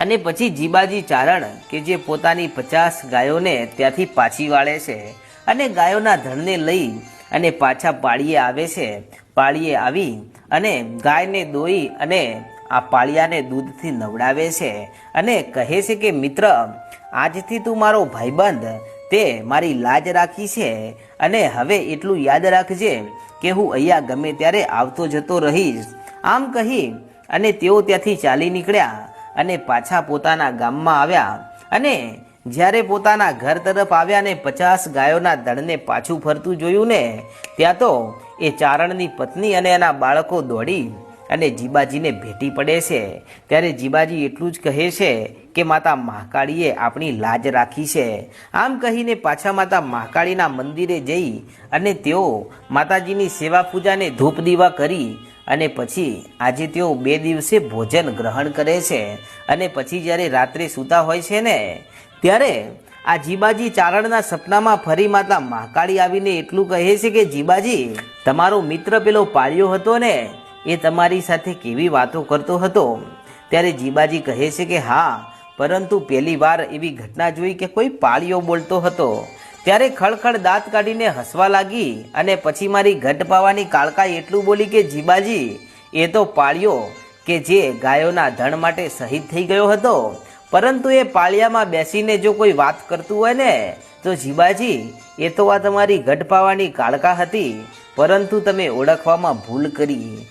અને પછી જીબાજી ચારણ કે જે પોતાની 50 ગાયોને ત્યાંથી પાછી વાળે છે અને ગાયોના ધણને લઈ અને પાછા પાળીએ આવે છે. પાળીએ આવી અને ગાયને દોઈ અને આ પાળિયાને દૂધથી નવડાવે છે અને કહે છે કે મિત્ર, આજથી તું મારો ભાઈબંધ, તે મારી લાજ રાખી છે અને હવે એટલું યાદ રાખજે કે હું અહીંયા ગમે ત્યારે આવતો જતો રહીશ. આમ કહી અને તેઓ ત્યાંથી ચાલી નીકળ્યા અને પાછા પોતાના ગામમાં આવ્યા. અને જ્યારે પોતાના ઘર તરફ આવ્યા ને 50 ગાયોના દળને પાછું ફરતું જોયું ને, ત્યાં તો એ ચારણની પત્ની અને એના બાળકો દોડી અને જીબાજીને ભેટી પડે છે. ત્યારે જીબાજી એટલું જ કહે છે કે માતા મહાકાળીએ આપણી લાજ રાખી છે. આમ કહીને પાછા માતા મહાકાળીના મંદિરે જઈ અને તેઓ માતાજીની સેવા પૂજાને ધૂપ દીવા કરી અને પછી આજે તેઓ 2 દિવસે ભોજન ગ્રહણ કરે છે. અને પછી જ્યારે રાત્રે સૂતા હોય છે ને, ત્યારે આ જીબાજી ચારણના સપનામાં ફરી માતા મહાકાળી આવીને એટલું કહે છે કે જીબાજી, તમારો મિત્ર પેલો પાળ્યો હતો ને, એ તમારી સાથે કેવી વાતો કરતો હતો. ત્યારે જીબાજી કહે છે કે હા, પરંતુ પહેલી વાર એવી ઘટના જોઈ કે કોઈ પાળિયો બોલતો હતો. ત્યારે ખળખળ દાંત કાઢીને હસવા લાગી અને પછી મારી ઘટ પાવાની કાળકા એટલું બોલી કે જીબાજી, એ તો પાળિયો કે જે ગાયોના ધણ માટે શહીદ થઈ ગયો હતો. પરંતુ એ પાળિયામાં બેસીને જો કોઈ વાત કરતું હોય ને, તો જીબાજી, એ તો આ તમારી ઘટ પાવાની કાળકા હતી, પરંતુ તમે ઓળખવામાં ભૂલ કરી.